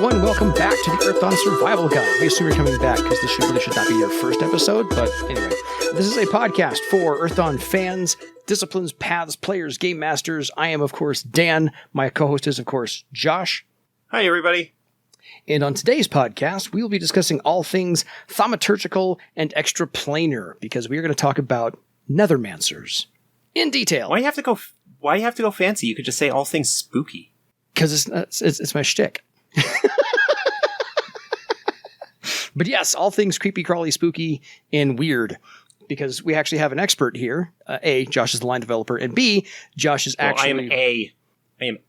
everyone. Welcome back to the Earthdawn Survival Guide. I assume you're coming back because this really should not be your first episode, but anyway. This is a podcast for Earthdawn fans, disciplines, paths, players, game masters. I am, of course, Dan. My co-host is, of course, Josh. Hi, everybody. And on today's podcast, we will be discussing all things thaumaturgical and extraplanar, because we are going to talk about Nethermancers in detail. Why you have to go fancy? You could just say all things spooky. Because it's my shtick. But yes, all things creepy, crawly, spooky, and weird. Because we actually have an expert here. A, Josh is the line developer, and B, Josh is actually... I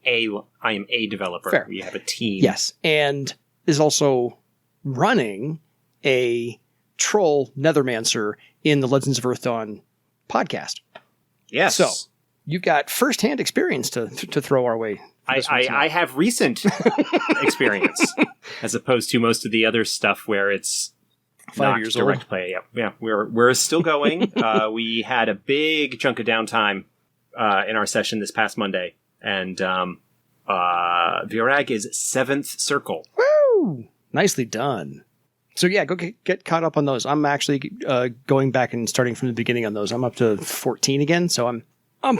am a developer. Fair. We have a team. Yes, and is also running a troll Nethermancer in the Legends of Earthdawn podcast. Yes. So you've got first-hand experience to throw our way. I have recent experience, as opposed to most of the other stuff where it's 5 years direct old. play. Yeah, we're still going. We had a big chunk of downtime in our session this past Monday, and Virag is 7th circle. Woo! Nicely done. So yeah, go get caught up on those. I'm actually going back and starting from the beginning on those. I'm up to 14 again, so I'm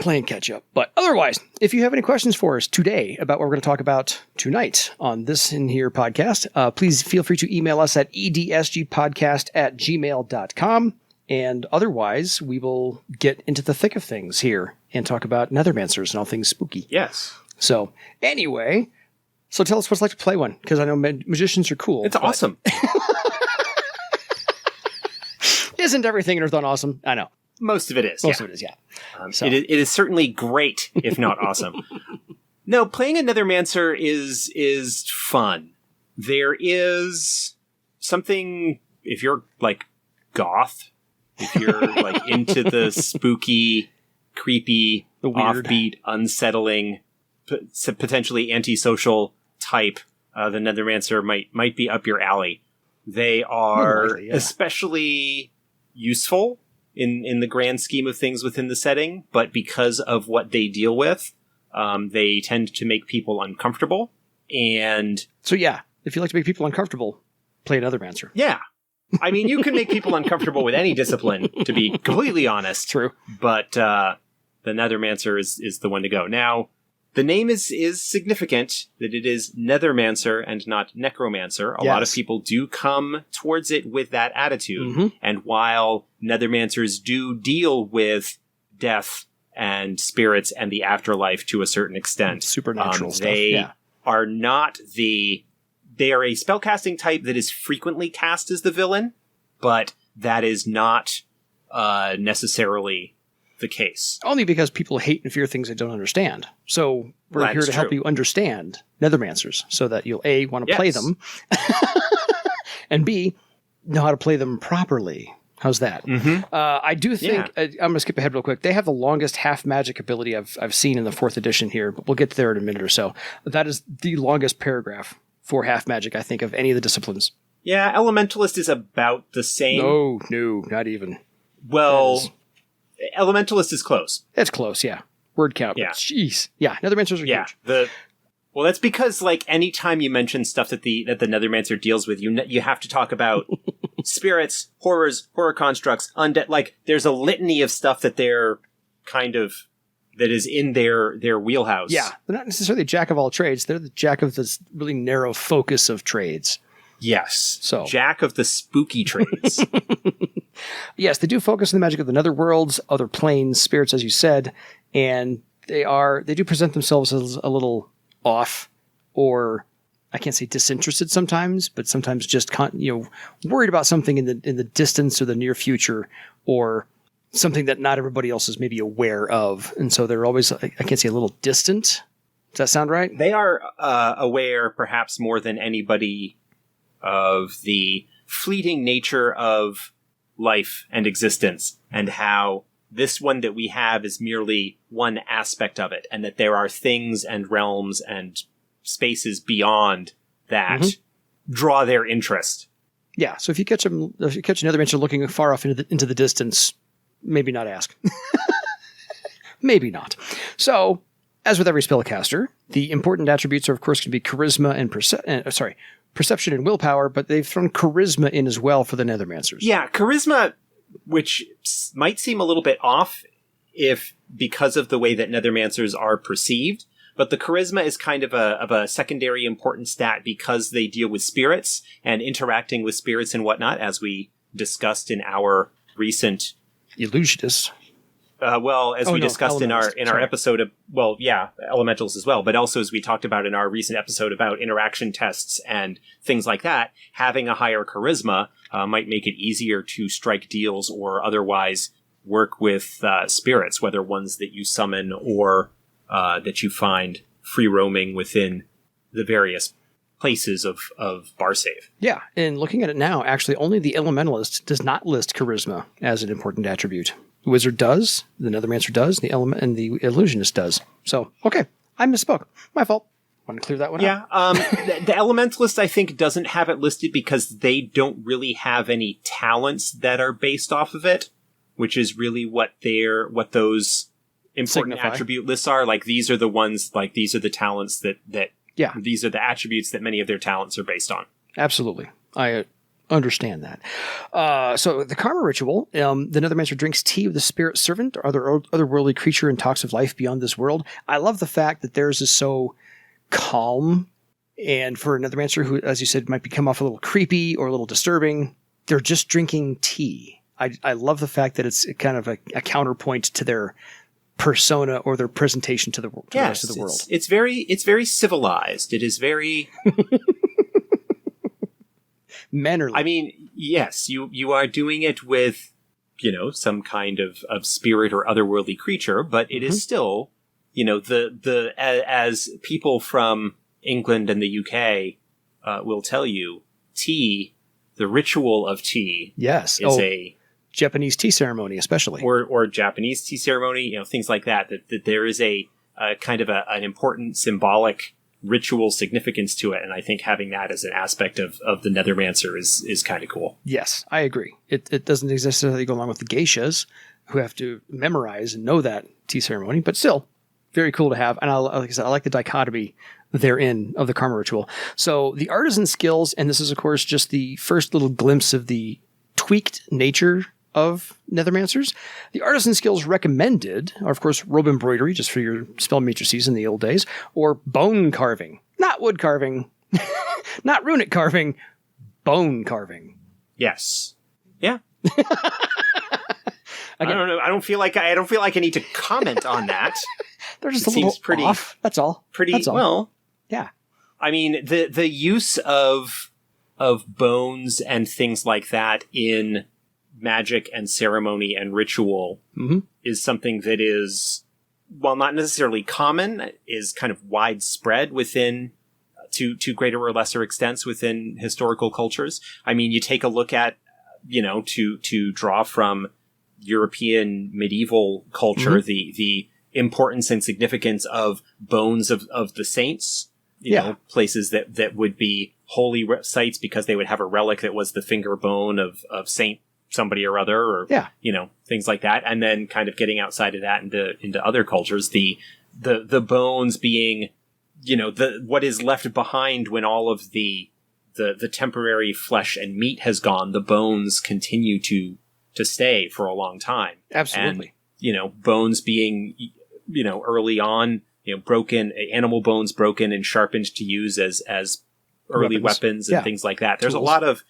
playing catch up. But otherwise, if you have any questions for us today about what we're going to talk about tonight on this in here podcast, please feel free to email us at edsgpodcast@gmail.com. And otherwise, we will get into the thick of things here and talk about Nethermancers and all things spooky. Yes. So anyway, so tell us what it's like to play one, because I know magicians are cool. It's awesome. Isn't everything in Earthdawn awesome? I know. Most of it is. Most of it is, yeah. It is certainly great, if not awesome. No, playing a Nethermancer is fun. There is something, if you're like goth, if you're like into the spooky, creepy, the weird, offbeat, unsettling, potentially antisocial type, the Nethermancer might be up your alley. They are likely, yeah. especially useful in the grand scheme of things within the setting, but because of what they deal with, they tend to make people uncomfortable. And so yeah, if you like to make people uncomfortable, play another Nethermancer. Yeah. I mean, you can make people uncomfortable with any discipline, to be completely honest. True. But the Nethermancer is the one to go. Now, the name is significant, that it is Nethermancer and not Necromancer. A lot of people do come towards it with that attitude. Mm-hmm. And while Nethermancers do deal with death and spirits and the afterlife to a certain extent, supernatural stuff, they are not they are a spellcasting type that is frequently cast as the villain, but that is not necessarily the case. Only because people hate and fear things they don't understand. So we're here to help you understand Nethermancers so that you'll A, want to play them, and B, know how to play them properly. How's that? Mm-hmm. I do think, I'm going to skip ahead real quick, they have the longest half magic ability I've seen in the 4th edition here, but we'll get there in a minute or so. That is the longest paragraph for half magic, I think, of any of the disciplines. Yeah, Elementalist is about the same. No, not even. Well, Elementalist is close. It's close, yeah. Word count. Yeah. Jeez. Yeah, Nethermancers are huge. Well, that's because, like, anytime you mention stuff that the Nethermancer deals with, you have to talk about spirits, horrors, horror constructs, undead. Like, there's a litany of stuff that they're kind of, that is in their wheelhouse. Yeah, they're not necessarily a jack of all trades. They're the jack of this really narrow focus of trades. Yes. So jack of the spooky trades. Yes, they do focus on the magic of the netherworlds, other planes, spirits, as you said, and they do present themselves as a little off, or I can't say disinterested sometimes, but sometimes just worried about something in the distance or the near future, or something that not everybody else is maybe aware of, and so they're always, I can't say a little distant. Does that sound right? They are aware, perhaps more than anybody, of the fleeting nature of life and existence, and how this one that we have is merely one aspect of it, and that there are things and realms and spaces beyond that draw their interest. Yeah, so if you catch another Nethermancer looking far off into the distance, maybe not ask. Maybe not. So, as with every spellcaster, the important attributes are, of course, going to be charisma and perception and willpower, but they've thrown charisma in as well for the Nethermancers. Yeah, charisma, which might seem a little bit off if because of the way that Nethermancers are perceived, but the charisma is kind of a secondary important stat because they deal with spirits and interacting with spirits and whatnot, as we discussed in our recent Illusionists. Discussed in our episode of, elementals as well, but also as we talked about in our recent episode about interaction tests and things like that, having a higher charisma might make it easier to strike deals or otherwise work with spirits, whether ones that you summon or that you find free roaming within the various places of Barsave. Yeah, and looking at it now, actually only the Elementalist does not list charisma as an important attribute. The Wizard does, the Nethermancer does, and the Illusionist does. So, okay, I misspoke. My fault. Want to clear that one up? Yeah, the Elementalist, I think, doesn't have it listed because they don't really have any talents that are based off of it, which is really what those important attribute lists are. Like, these are the ones, like, these are the talents that these are the attributes that many of their talents are based on. Absolutely. I understand that. So the Karma Ritual, the Nethermancer drinks tea with the spirit servant or otherworldly creature and talks of life beyond this world. I love the fact that theirs is so calm, and for a Nethermancer who, as you said, might become off a little creepy or a little disturbing, they're just drinking tea. I love the fact that it's kind of a counterpoint to their persona or their presentation to the rest of the world. It's very civilized. It is very mannerly. I mean, yes, you are doing it with, some kind of spirit or otherworldly creature, but it is still, as people from England and the UK will tell you, tea, the ritual of tea, is a Japanese tea ceremony, especially, or Japanese tea ceremony, things like that. That there is a kind of an important symbolic ritual significance to it, and I think having that as an aspect of the Nethermancer is kind of cool. Yes, I agree. It doesn't necessarily go along with the geishas, who have to memorize and know that tea ceremony, but still very cool to have. And like I said, I like the dichotomy therein of the Karma Ritual. So the artisan skills, and this is of course just the first little glimpse of the tweaked nature of Nethermancers. The artisan skills recommended are, of course, robe embroidery, just for your spell matrices in the old days, or bone carving. Not wood carving, not runic carving, bone carving. Yes. Yeah. I don't know. I don't feel like I need to comment on that. They're just a little pretty off. That's all. That's all. Well. Yeah. I mean, the use of bones and things like that in magic and ceremony and ritual is something that is, while not necessarily common, is kind of widespread within to greater or lesser extents within historical cultures. I mean, you take a look at, to draw from European medieval culture, the importance and significance of bones of the saints, places that would be holy sites because they would have a relic that was the finger bone of Saint somebody or other, or things like that, and then kind of getting outside of that into other cultures, the bones being what is left behind when all of the temporary flesh and meat has gone. The bones continue to stay for a long time. Absolutely. And bones being early on broken, animal bones broken and sharpened to use as early weapons and things like that. There's a lot of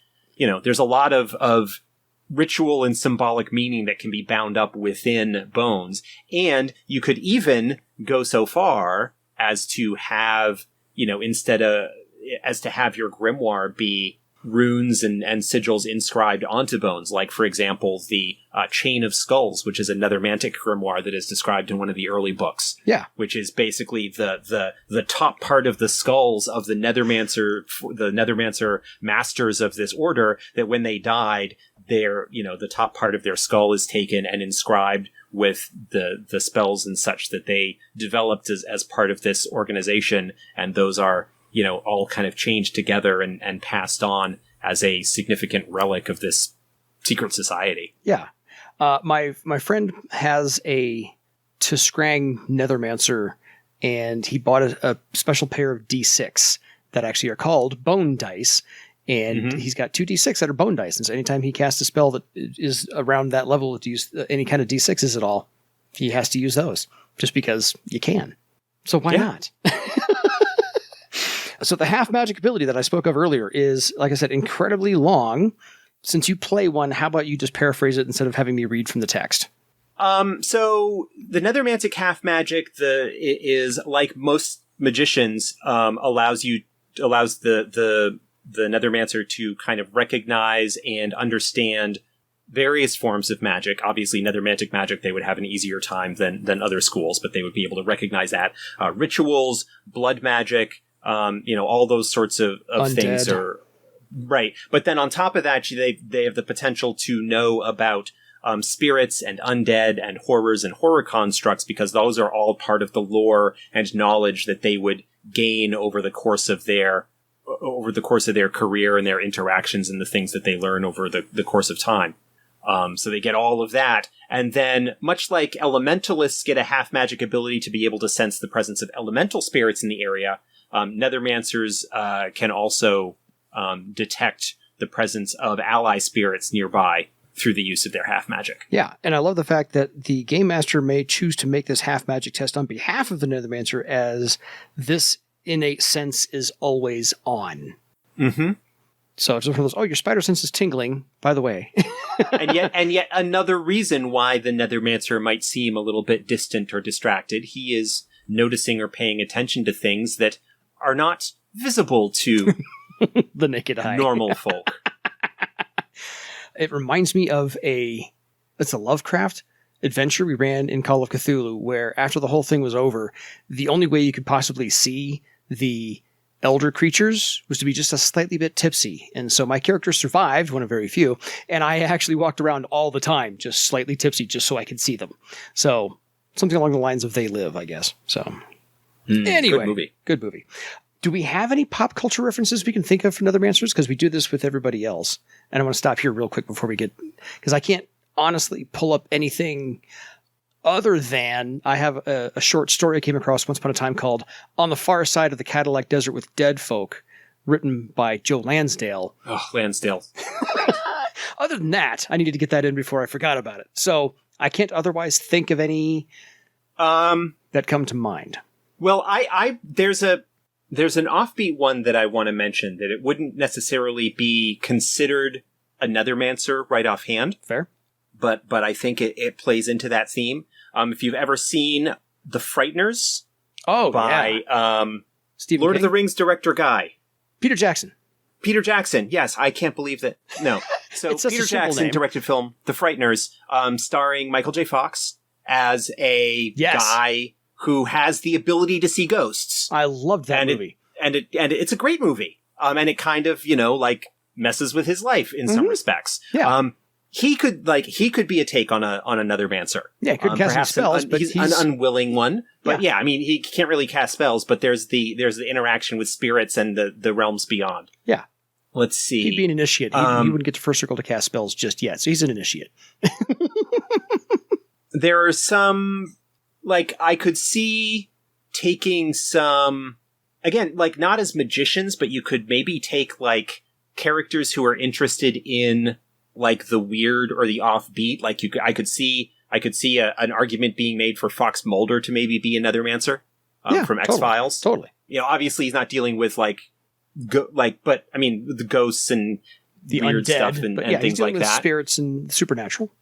of ritual and symbolic meaning that can be bound up within bones. And you could even go so far as to have, as to have your grimoire be runes and sigils inscribed onto bones. Like, for example, the Chain of Skulls, which is a Nethermantic grimoire that is described in one of the early books. Yeah. Which is basically the top part of the skulls of the Nethermancer masters of this order, that when they died, the top part of their skull is taken and inscribed with the spells and such that they developed as part of this organization. And those are, all kind of changed together and passed on as a significant relic of this secret society. Yeah. My friend has a Tiskrang Nethermancer and he bought a special pair of D6 that actually are called bone dice. And he's got 2 D6 that are bone dice. And so anytime he casts a spell that is around that level to use any kind of D6s at all, he has to use those just because you can. So why not? So the half magic ability that I spoke of earlier is, like I said, incredibly long. Since you play one, how about you just paraphrase it instead of having me read from the text? So the Nethermantic half magic is like most magicians, allows the Nethermancer to kind of recognize and understand various forms of magic. Obviously, Nethermantic magic, they would have an easier time than other schools, but they would be able to recognize that. Rituals, blood magic, all those sorts of things are right. But then on top of that, they have the potential to know about spirits and undead and horrors and horror constructs, because those are all part of the lore and knowledge that they would gain over the course of their career and their interactions and the things that they learn over the course of time. So they get all of that. And then, much like elementalists get a half magic ability to be able to sense the presence of elemental spirits in the area, Nethermancers can also detect the presence of ally spirits nearby through the use of their half magic. Yeah, and I love the fact that the Game Master may choose to make this half magic test on behalf of the Nethermancer, as this innate sense is always on. Mm-hmm. So it's one of those, your spider sense is tingling, by the way. and yet another reason why the Nethermancer might seem a little bit distant or distracted. He is noticing or paying attention to things that are not visible to the naked eye. Normal folk. It reminds me of it's a Lovecraft adventure we ran in Call of Cthulhu, where after the whole thing was over, the only way you could possibly see the elder creatures was to be just a slightly bit tipsy. And so my character survived, one of very few, and I actually walked around all the time, just slightly tipsy, just so I could see them. So something along the lines of They Live, I guess. So anyway, good movie. Do we have any pop culture references we can think of for Nethermancers? Because we do this with everybody else. And I want to stop here real quick before we get, because I can't honestly pull up anything other than I have a short story I came across once upon a time called On the Far Side of the Cadillac Desert with Dead Folk, written by Joe Lansdale. Oh, Lansdale. Other than that, I needed to get that in before I forgot about it. So I can't otherwise think of any that come to mind. Well, there's an offbeat one that I want to mention, that it wouldn't necessarily be considered a Nethermancer right offhand. Fair. But I think it plays into that theme. If you've ever seen The Frighteners by Lord of the Rings director guy. Peter Jackson. Peter Jackson, yes. I can't believe that. No. So Peter Jackson directed film The Frighteners, starring Michael J. Fox as a guy who has the ability to see ghosts. I loved that movie. It's a great movie. And it kind of, messes with his life in some respects. Yeah. He could be a take on another Nethermancer. Yeah, he could cast spells, but he's an unwilling one. But he can't really cast spells, but there's the interaction with spirits and the realms beyond. Yeah. Let's see. He'd be an initiate. He wouldn't get to first circle to cast spells just yet, so he's an initiate. There are some, I could see taking some, again, not as magicians, but you could maybe take, characters who are interested in, the weird or the offbeat. I could see an argument being made for Fox Mulder to maybe be a Nethermancer from X-Files. Totally. Obviously he's not dealing with, but, I mean, the ghosts and the weird undead, stuff and things he's dealing like with that. Spirits and supernatural.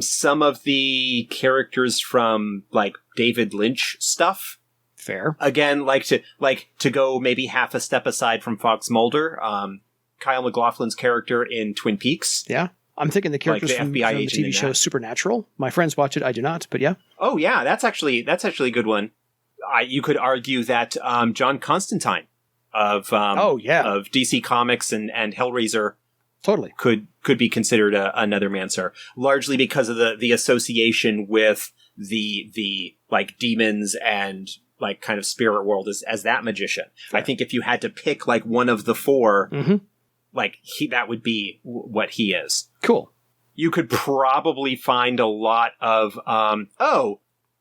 Some of the characters from, David Lynch stuff. Fair. Again, to go maybe half a step aside from Fox Mulder, Kyle MacLachlan's character in Twin Peaks. Yeah. I'm thinking the characters the from FBI the agent TV show Supernatural. My friends watch it. I do not, but yeah. Oh, yeah. That's actually a good one. You could argue that John Constantine of DC Comics and Hellraiser totally could be considered a Nethermancer, largely because of the association with the demons and kind of spirit world as that magician. Fair. I think if you had to pick one of the four, that would be what he is. Cool. You could probably find a lot of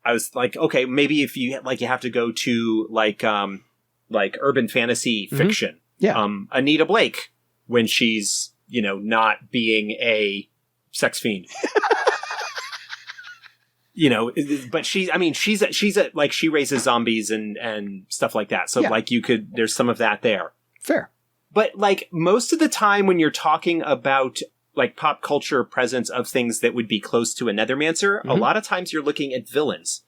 I was like, okay, maybe if you have to go to like urban fantasy fiction. Yeah. Anita Blake, when she's, not being a sex fiend. But she raises zombies and stuff like that. So there's some of that there. Fair. But like most of the time when you're talking about like pop culture presence of things that would be close to a Nethermancer, a lot of times you're looking at villains.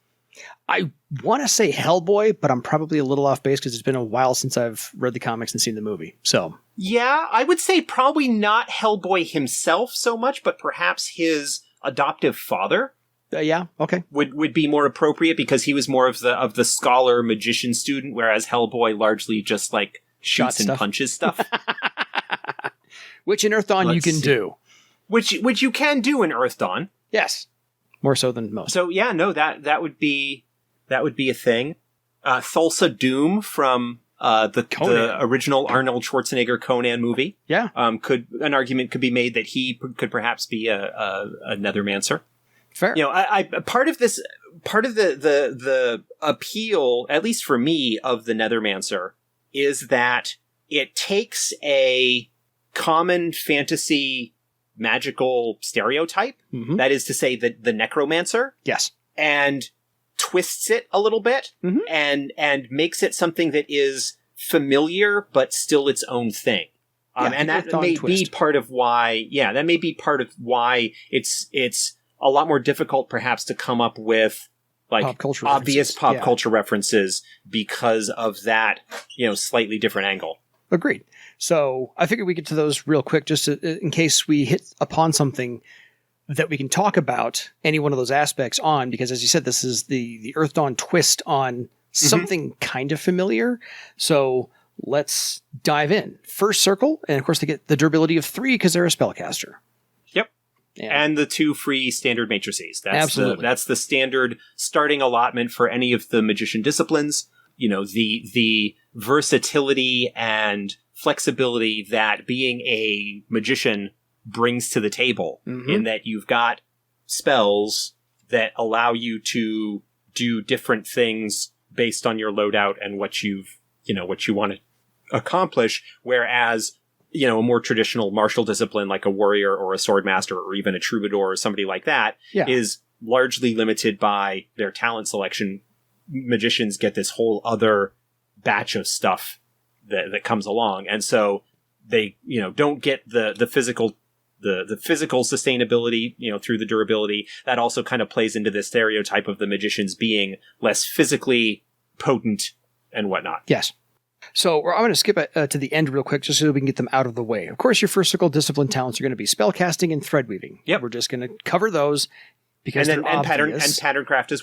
I want to say Hellboy, but I'm probably a little off base because it's been a while since I've read the comics and seen the movie. So yeah, I would say probably not Hellboy himself so much, but perhaps his adoptive father. Yeah, okay. Would be more appropriate because he was more of the scholar magician student, whereas Hellboy largely just like shoots and punches stuff. Which in Earthdawn you can do. Which you can do in Earthdawn. Yes. More so than most. So yeah, no, that would be a thing. Thulsa Doom from the original Arnold Schwarzenegger Conan movie. Yeah. An argument could be made that he could perhaps be a Nethermancer. Fair. I part of the appeal, at least for me, of the Nethermancer is that it takes a common fantasy magical stereotype, that is to say the Necromancer, yes, and twists it a little bit and makes it something that is familiar but still its own thing. And that may be part of why it's a lot more difficult perhaps to come up with like obvious pop culture references because of that, slightly different angle. Agreed. So I figured we get to those real quick, just in case we hit upon something that we can talk about any one of those aspects on, because as you said, this is the Earthdawn twist on something kind of familiar. So let's dive in. First circle, and of course they get the durability of 3 because they're a spellcaster. Yep. And the 2 free standard matrices. Absolutely. That's the standard starting allotment for any of the magician disciplines. The versatility and flexibility that being a magician brings to the table, in that you've got spells that allow you to do different things based on your loadout and what you want to accomplish. Whereas, a more traditional martial discipline like a warrior or a sword master or even a troubadour or somebody like that is largely limited by their talent selection. Magicians get this whole other batch of stuff that comes along. And so they, don't get the physical sustainability, through the durability. That also kind of plays into the stereotype of the magicians being less physically potent and whatnot. Yes. So I'm going to skip to the end real quick just so we can get them out of the way. Of course, your first circle discipline talents are going to be spellcasting and threadweaving. Yep. We're just going to cover those because and pattern as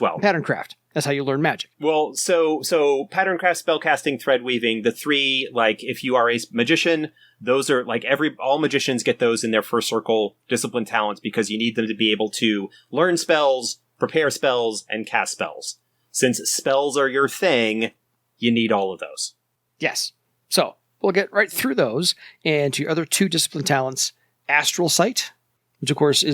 well. Pattern craft. That's how you learn magic. Well, so pattern craft, spellcasting, threadweaving, the 3, like if you are a magician, those are like all magicians get those in their first circle discipline talents because you need them to be able to learn spells, prepare spells, and cast spells. Since spells are your thing, you need all of those. Yes. So we'll get right through those. And to your other 2 discipline talents, astral sight, which of course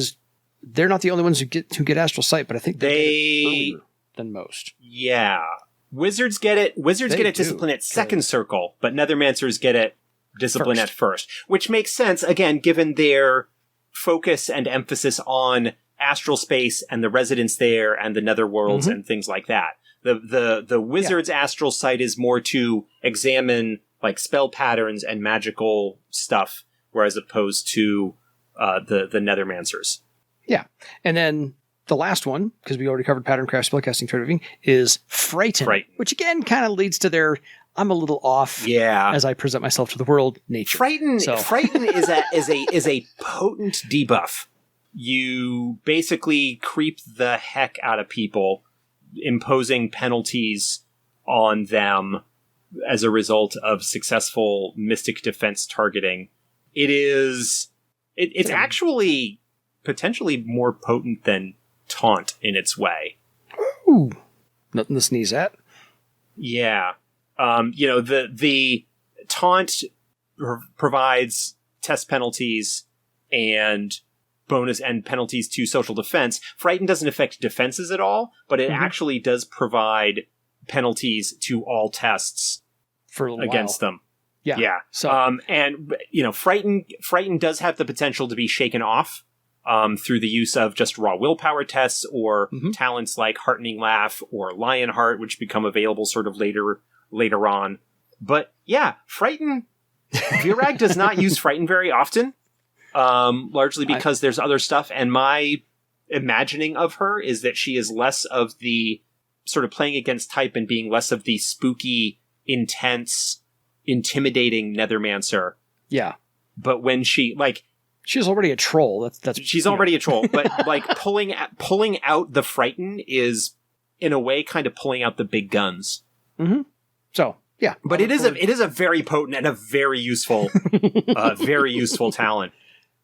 they're not the only ones who get astral sight, but I think they get it earlier than most. Yeah. Wizards get it. Wizards get it discipline at second circle, but Nethermancers get it discipline at first, which makes sense, again, given their focus and emphasis on astral space and the residents there and the netherworlds and things like that. The wizard's astral sight is more to examine like spell patterns and magical stuff, whereas opposed to the Nethermancers. Yeah. And then the last one, because we already covered pattern craft, spellcasting, threadweaving, is Frighten, which again kind of leads to their I'm a little off as I present myself to the world nature. Frighten is a potent debuff. You basically creep the heck out of people, imposing penalties on them as a result of successful mystic defense targeting. It's actually potentially more potent than taunt in its way. Ooh, nothing to sneeze at. Yeah. The taunt provides test penalties and bonus and penalties to social defense. Frighten doesn't affect defenses at all, but it actually does provide penalties to all tests for a against while. them. Yeah. Yeah. So, and Frighten does have the potential to be shaken off through the use of just raw willpower tests or talents like Heartening Laugh or Lionheart, which become available sort of later on. But yeah, Frighten, Virag does not use Frighten very often, largely because there's other stuff. And my imagining of her is that she is less of the sort of playing against type and being less of the spooky, intense, intimidating Nethermancer. Yeah. But when she, like... She's already a troll. She's already a troll, but like pulling out the Frighten is, in a way, kind of pulling out the big guns. Mm-hmm. So, yeah. But it is a very potent and a very useful talent.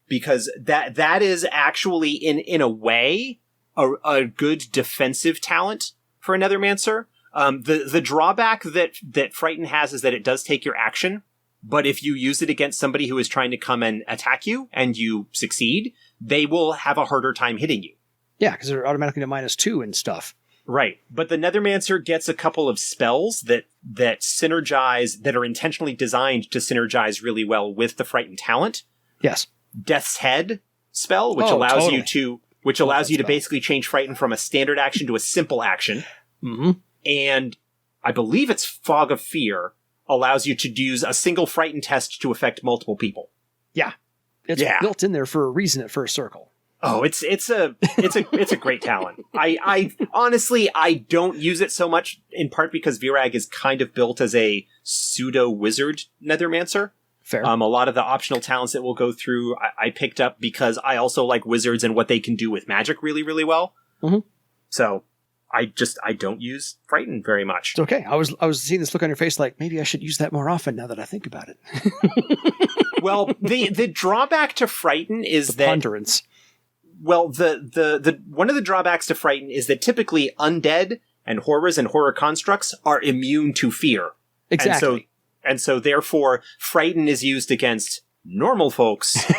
Because that is actually, in a way, a good defensive talent for a Nethermancer. The drawback that Frighten has is that it does take your action, but if you use it against somebody who is trying to come and attack you, and you succeed, they will have a harder time hitting you. Yeah, because they're automatically to -2 and stuff. Right, but the Nethermancer gets a couple of spells that synergize, that are intentionally designed to synergize really well with the Frighten talent. Yes. Death's Head spell, which allows you to spell. basically change Frighten from a standard action to a simple action. Mm-hmm. And I believe it's Fog of Fear allows you to use a single Frighten test to affect multiple people. Yeah. It's built in there for a reason at first circle. Oh, it's a great talent. I honestly, I don't use it so much, in part because Virag is kind of built as a pseudo wizard Nethermancer. Fair. A lot of the optional talents that we'll go through, I picked up because I also like wizards and what they can do with magic really, really well. Mm-hmm. So I don't use Frighten very much. It's okay. I was seeing this look on your face like, maybe I should use that more often now that I think about it. Well, the drawback to Frighten is the ponderance. Well, the one of the drawbacks to Frighten is that typically undead and horrors and horror constructs are immune to fear. Exactly. And so therefore, Frighten is used against normal folks.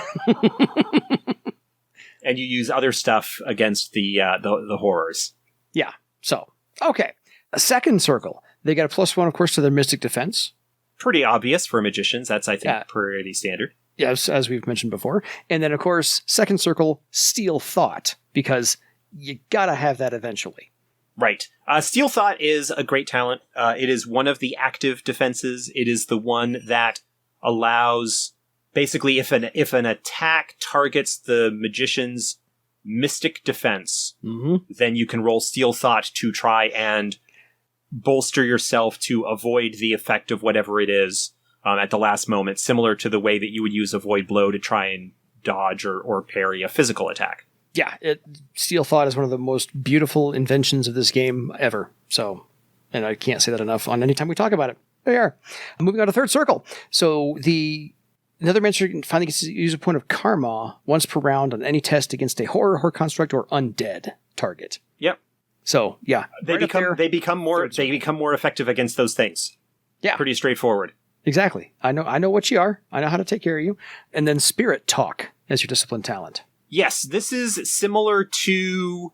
And you use other stuff against the horrors. Yeah. So, okay. A second circle. They got a +1, of course, to their mystic defense. Pretty obvious for magicians. That's, I think, pretty standard. Yes, as we've mentioned before. And then, of course, second circle, Steal Thought, because you gotta have that eventually. Right. Steal Thought is a great talent. It is one of the active defenses. It is the one that allows, basically, if an attack targets the magician's mystic defense, then you can roll Steal Thought to try and bolster yourself to avoid the effect of whatever it is at the last moment, similar to the way that you would use Avoid Blow to try and dodge or parry a physical attack. Yeah, Steal Thought is one of the most beautiful inventions of this game ever. So, and I can't say that enough on any time we talk about it. There you are. Moving on to third circle. So the Nethermancer finally gets to use a point of karma once per round on any test against a horror construct or undead target. Yep. So yeah, they become more effective against those things. Yeah, pretty straightforward. Exactly. I know what you are. I know how to take care of you. And then Spirit Talk as your discipline talent. Yes, this is similar to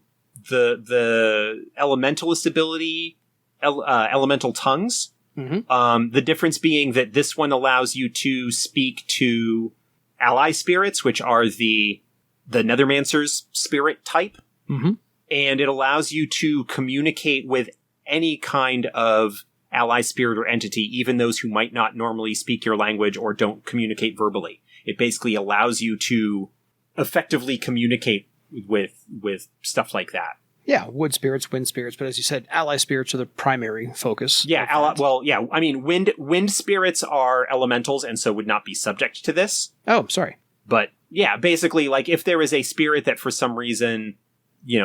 the elementalist ability, elemental tongues. Mm-hmm. The difference being that this one allows you to speak to ally spirits, which are the Nethermancers spirit type. Mm-hmm. And it allows you to communicate with any kind of ally spirit or entity, even those who might not normally speak your language or don't communicate verbally. It basically allows you to effectively communicate with stuff like that. Yeah, wood spirits, wind spirits, but as you said, ally spirits are the primary focus. Yeah, I mean, wind spirits are elementals and so would not be subject to this. Oh, sorry. But yeah, basically, like if there is a spirit that for some reason,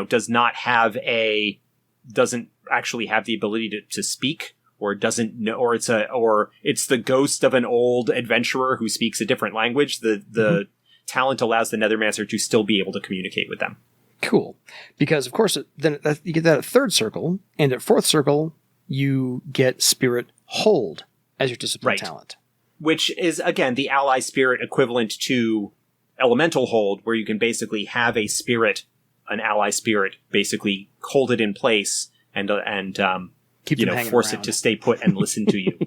doesn't actually have the ability to speak, or doesn't know, or it's the ghost of an old adventurer who speaks a different language, the talent allows the Nethermancer to still be able to communicate with them. Cool. Because, of course, then you get that at third circle, and at fourth circle, you get Spirit Hold as your discipline talent. Which is, again, the ally spirit equivalent to elemental hold, where you can basically have a spirit, an ally spirit, basically hold it in place and Keep them hanging force around. it to stay put and listen to you.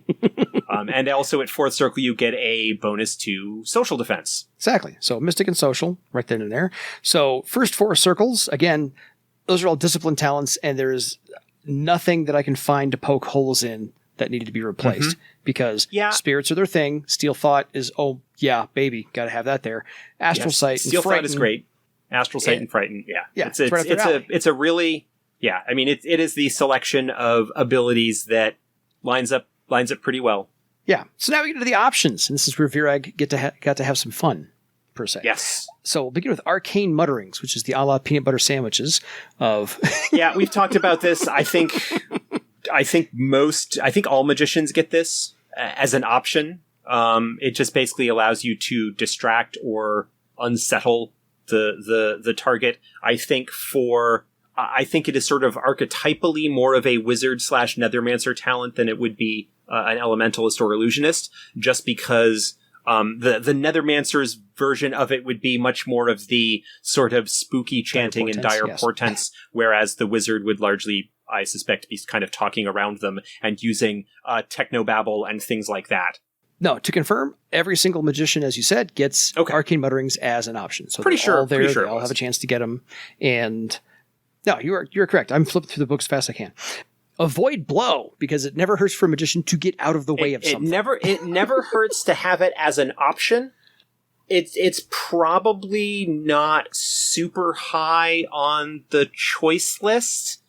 And also at 4th circle, you get a bonus to social defense. Exactly. So Mystic and Social, right then and there. So first 4 circles, again, those are all discipline talents, and there's nothing that I can find to poke holes in that needed to be replaced because spirits are their thing. Steel Thought is, baby, got to have that there. Astral Sight and Steel Frighten. Thought is great. Astral Sight and Frighten, Yeah, it's a really, I mean, it is the selection of abilities that lines up pretty well. Yeah. So now we get to the options, and this is where Virag got to have some fun, per se. Yes. So we'll begin with Arcane Mutterings, which is the a la peanut butter sandwiches of... Yeah, we've talked about this. I think all magicians get this as an option. It just basically allows you to distract or unsettle the target. I think it is sort of archetypally more of a wizard / nethermancer talent than it would be an elementalist or illusionist, just because the Nethermancers version of it would be much more of the sort of spooky chanting and dire portents, whereas the wizard would largely, I suspect, be kind of talking around them and using technobabble and things like that. No, to confirm, every single magician, as you said, gets Arcane Mutterings as an option. So pretty sure they all have a chance to get them. And no, you're correct. I'm flipping through the books as fast as I can. Avoid Blow, because it never hurts for a magician to get out of the way of something. It never hurts to have it as an option. It's probably not super high on the choice list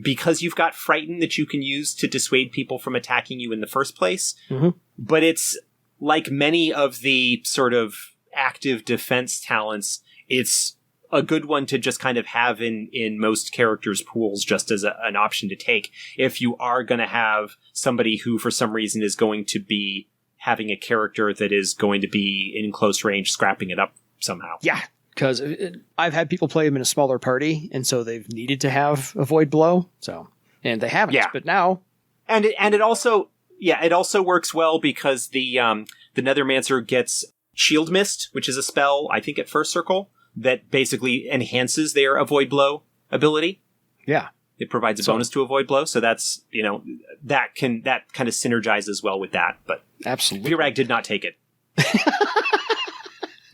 because you've got Frighten that you can use to dissuade people from attacking you in the first place. Mm-hmm. But it's like many of the sort of active defense talents, it's a good one to just kind of have in most characters' pools just as an option to take if you are going to have somebody who for some reason is going to be having a character that is going to be in close range scrapping it up somehow. Yeah, because I've had people play them in a smaller party, and so they've needed to have Avoid Blow, and they haven't. Yeah. But now... And it also works well because the Nethermancer gets Shield Mist, which is a spell, I think, at 1st circle, that basically enhances their Avoid Blow ability. Yeah. It provides a bonus to Avoid Blow, so that's, that kind of synergizes well with that, but absolutely. Virag did not take it.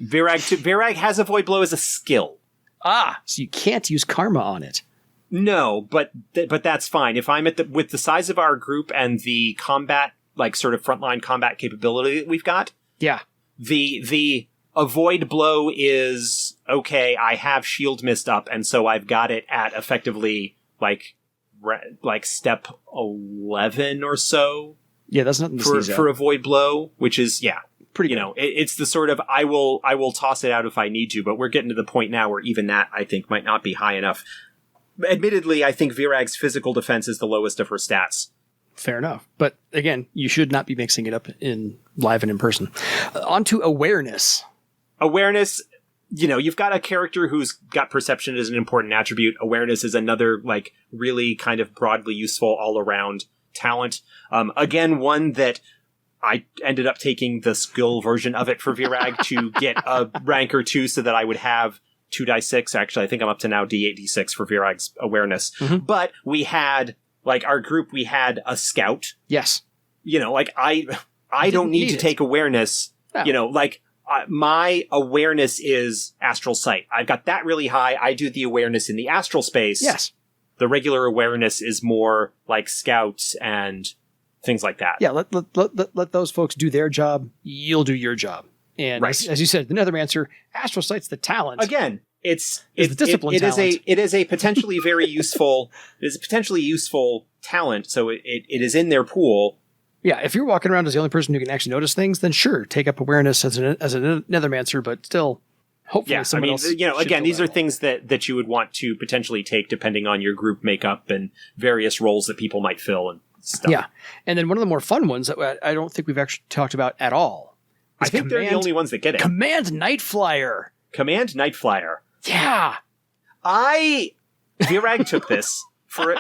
Virag has Avoid Blow as a skill. So you can't use Karma on it. No, but that's fine. If I'm with the size of our group and the combat, like sort of frontline combat capability that we've got. Yeah. The Avoid Blow is, okay, I have Shield Mist up, and so I've got it at effectively like step 11 or so. Yeah, that's nothing to sneeze at. For Avoid Blow, which is, pretty good. It's the sort of, I will toss it out if I need to, but we're getting to the point now where even that, I think, might not be high enough. Admittedly, I think Virag's physical defense is the lowest of her stats. Fair enough. But again, you should not be mixing it up in live and in person. On to Awareness. Awareness, you've got a character who's got perception as an important attribute. Awareness is another, really kind of broadly useful all-around talent. Again, one that I ended up taking the skill version of it for Virag to get a rank or 2 so that I would have 2d6. Actually, I think I'm up to now d8, d6 for Virag's Awareness. Mm-hmm. But we had, our group, we had a scout. Yes. I don't need to take Awareness. No. My Awareness is Astral Sight. I've got that really high. I do the Awareness in the astral space. Yes. The regular Awareness is more like Scouts and things like that. Yeah, let those folks do their job. You'll do your job. And right. as you said, the Nethermancer, Astral Sight's the talent. Again, it's the discipline talent. It is a potentially very useful. It is a potentially useful talent. So it is in their pool. Yeah, if you're walking around as the only person who can actually notice things, then sure, take up Awareness as a Nethermancer, but still, hopefully someone else. Again, these are things that you would want to potentially take depending on your group makeup and various roles that people might fill and stuff. Yeah, and then one of the more fun ones that I don't think we've actually talked about at all. I think they're the only ones that get it. Command Night Flyer. Command Night Flyer. Yeah. Virag took this for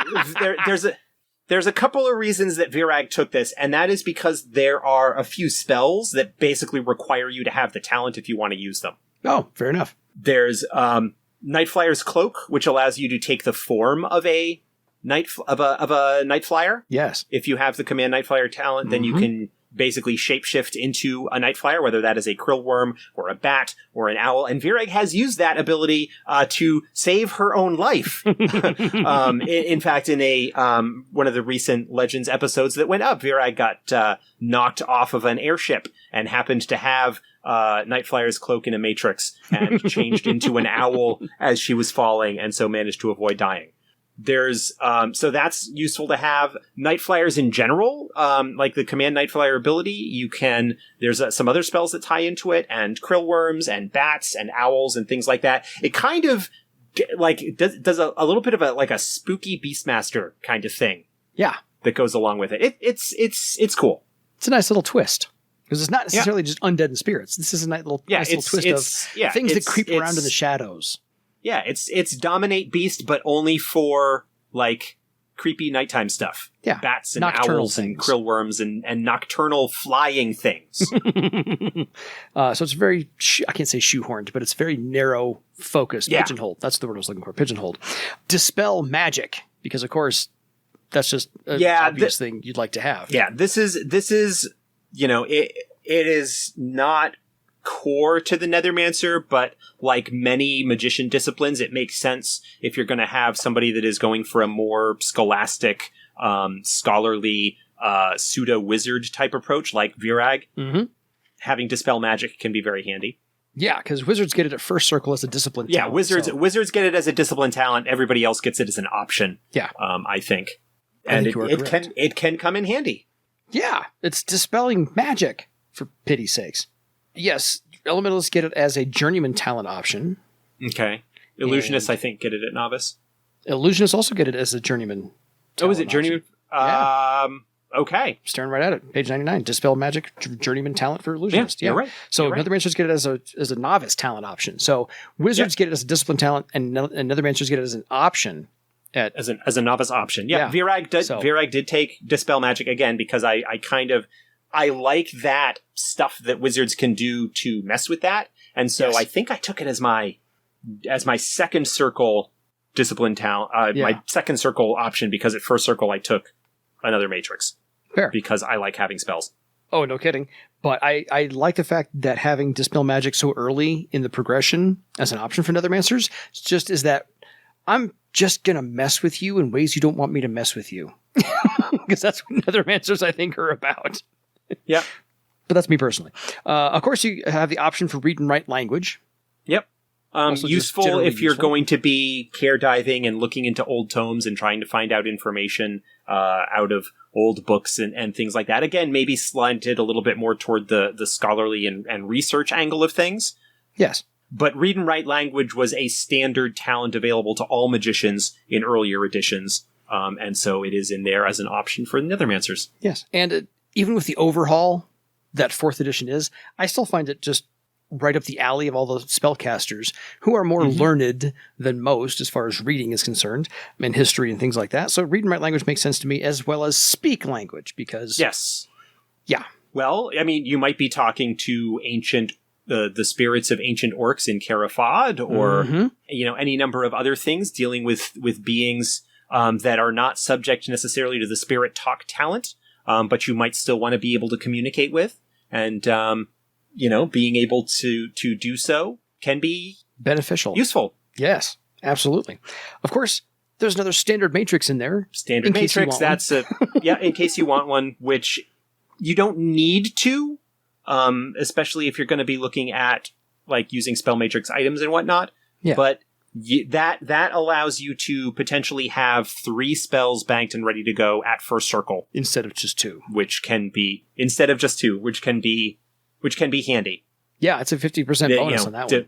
there's a couple of reasons that Virag took this, and that is because there are a few spells that basically require you to have the talent if you want to use them. Oh, fair enough. There's Nightflyer's Cloak, which allows you to take the form of a night Nightflyer. Yes. If you have the command Nightflyer talent, then you can basically shapeshift into a Nightflyer, whether that is a krillworm or a bat or an owl. And Virag has used that ability to save her own life. In fact, in a one of the recent Legends episodes that went up, Virag got knocked off of an airship and happened to have Nightflyer's cloak in a matrix and changed into an owl as she was falling, and so managed to avoid dying. There's so that's useful to have. Nightflyers in general, like the command Nightflyer ability, there's some other spells that tie into it, and krillworms and bats and owls and things like that. It kind of does a little bit of a spooky Beastmaster kind of thing. Yeah, that goes along with it. It's cool. It's a nice little twist. Because it's not necessarily just undead and spirits. This is a nice little twist of things that creep around in the shadows. Yeah, it's dominate beast, but only for creepy nighttime stuff. Yeah, bats and nocturnal owls things. and krillworms and nocturnal flying things. So it's very I can't say shoehorned, but it's very narrow focused, pigeonholed. That's the word I was looking for. Pigeonholed. Dispel magic, because of course that's just an obvious thing you'd like to have. Yeah, this is it is not core to the Nethermancer, but like many magician disciplines, it makes sense if you're going to have somebody that is going for a more scholastic, scholarly, pseudo-wizard type approach like Virag. Mm-hmm. Having Dispel Magic can be very handy. Yeah, because wizards get it at first circle as a discipline talent. Yeah, wizards get it as a discipline talent. Everybody else gets it as an option. Yeah. I think. And it can come in handy. Yeah, it's dispelling magic, for pity's sakes. Yes, elementalists get it as a journeyman talent option. Okay. Illusionists, I think, get it at novice. Illusionists also get it as a journeyman talent. Oh, is it journeyman? Okay. Staring right at it. Page 99. Dispel magic, journeyman talent for illusionist. Yeah, you're right. So Nethermancers get it as a novice talent option. So wizards get it as a discipline talent, and Nethermancers get it as an option. As a novice option. Yeah. Virag did take Dispel Magic again, because I like that stuff that wizards can do to mess with that. And so I think I took it as my second circle discipline talent, my second circle option, because at first circle I took another matrix. Fair. Because I like having spells. Oh, no kidding. But I like the fact that having Dispel Magic so early in the progression as an option for Nethermancers just is that I'm just going to mess with you in ways you don't want me to mess with you. Because that's what Nethermancers, I think, are about. Yeah. But that's me personally. Of course, you have the option for read and write language. Yep. Useful if you're going to be care diving and looking into old tomes and trying to find out information out of old books and things like that. Again, maybe slanted a little bit more toward the scholarly and research angle of things. Yes. But read and write language was a standard talent available to all magicians in earlier editions. And so it is in there as an option for Nethermancers. Yes. And even with the overhaul that 4th edition is, I still find it just right up the alley of all the spellcasters who are more learned than most as far as reading is concerned, and history and things like that. So read and write language makes sense to me, as well as speak language, because... Yes. Yeah. Well, I mean, you might be talking to the spirits of ancient orcs in Carafad, or any number of other things dealing with beings that are not subject necessarily to the spirit talk talent, but you might still want to be able to communicate with, and being able to do so can be beneficial, useful. Yes, absolutely. Of course, there's another standard matrix in there. Standard matrix. That's in case you want one, which you don't need to. Especially if you're going to be looking at using spell matrix items and whatnot. Yeah. But that allows you to potentially have 3 spells banked and ready to go at first circle instead of just 2, which can be handy. Yeah, it's a 50% bonus on that one.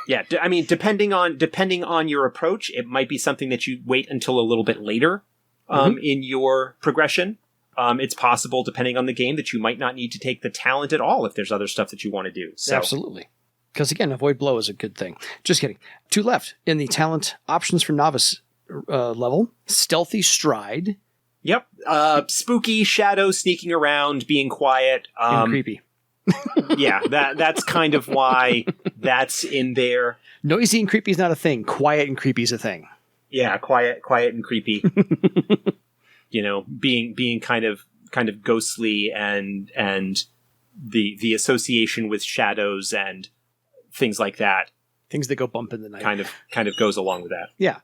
Yeah, I mean, depending on your approach, it might be something that you wait until a little bit later in your progression. It's possible, depending on the game, that you might not need to take the talent at all if there's other stuff that you want to do. So. Absolutely. Because, again, avoid blow is a good thing. Just kidding. 2 left in the talent options for novice level. Stealthy Stride. Yep. Spooky shadow sneaking around, being quiet. And creepy. Yeah, that's kind of why that's in there. Noisy and creepy is not a thing. Quiet and creepy is a thing. Yeah, quiet and creepy. Being kind of ghostly and the association with shadows and things like that. Things that go bump in the night. Kind of goes along with that. Yeah.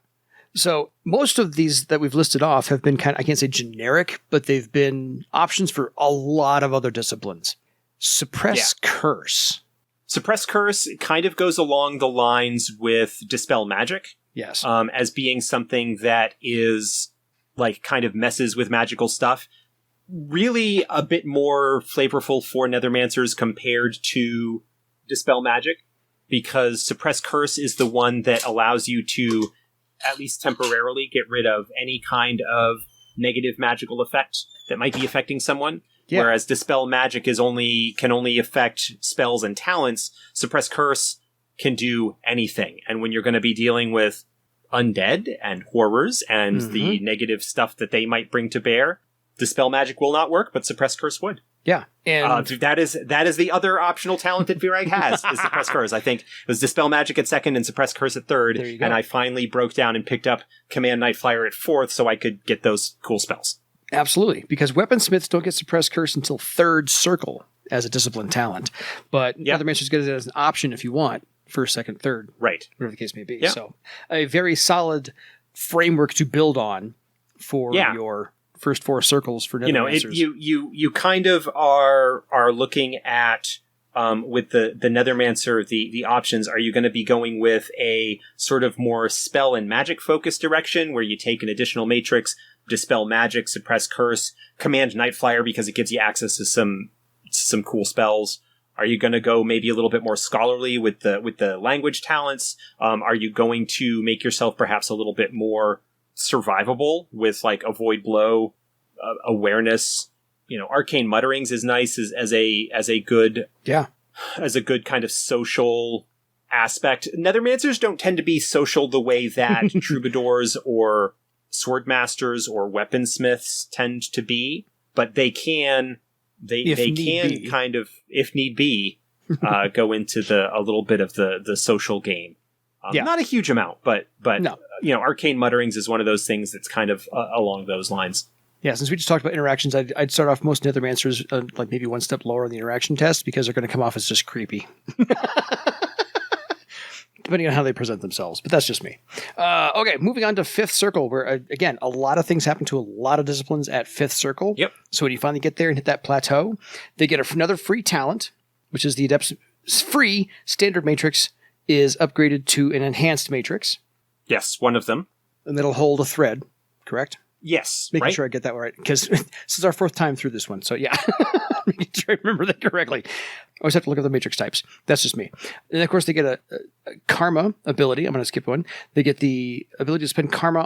So most of these that we've listed off have been I can't say generic, but they've been options for a lot of other disciplines. Suppress Curse. Suppress Curse kind of goes along the lines with Dispel Magic. Yes. As being something that is like kind of messes with magical stuff. Really a bit more flavorful for Nethermancers compared to Dispel Magic, because Suppress Curse is the one that allows you to at least temporarily get rid of any kind of negative magical effect that might be affecting someone. Yeah. Whereas Dispel Magic can only affect spells and talents. Suppress Curse can do anything. And when you're going to be dealing with undead and horrors and the negative stuff that they might bring to bear, Dispel Magic will not work, but Suppress Curse would. Yeah. And that is the other optional talent that Virag has, is Suppress Curse. I think it was Dispel Magic at second and Suppress Curse at third. There you go. And I finally broke down and picked up Command Night Flyer at fourth so I could get those cool spells. Absolutely, because weaponsmiths don't get Suppress Curse until third circle as a discipline talent. But Nethermancers get it as an option if you want, first, second, third. Right. Whatever the case may be. Yeah. So a very solid framework to build on for your first four circles for Nethermancers. You kind of are looking at with the Nethermancer, the options. Are you going to be going with a sort of more spell and magic focused direction where you take an additional matrix, Dispel Magic, Suppress Curse, Command Night Flyer because it gives you access to some cool spells? Are you going to go maybe a little bit more scholarly with the language talents? Are you going to make yourself perhaps a little bit more survivable with like Avoid Blow, awareness? Arcane Mutterings is nice as a good kind of social aspect. Nethermancers don't tend to be social the way that troubadours or swordmasters or weaponsmiths tend to be, but they can kind of, if need be, go into a little bit of the social game. Not a huge amount, but no. Arcane Mutterings is one of those things that's kind of along those lines. Yeah, since we just talked about interactions, I'd start off most Nethermancers like maybe one step lower on the interaction test because they're going to come off as just creepy. Depending on how they present themselves, but that's just me. Okay, moving on to fifth circle, where, again, a lot of things happen to a lot of disciplines at fifth circle. Yep. So when you finally get there and hit that plateau, they get another free talent, which is the Adept's free standard matrix is upgraded to an enhanced matrix. Yes, one of them. And it'll hold a thread, correct? Yes, Making sure I get that right, because this is our fourth time through this one, so yeah. Making sure I remember that correctly. I always have to look at the matrix types. That's just me. And of course, they get a karma ability. I'm going to skip one. They get the ability to spend karma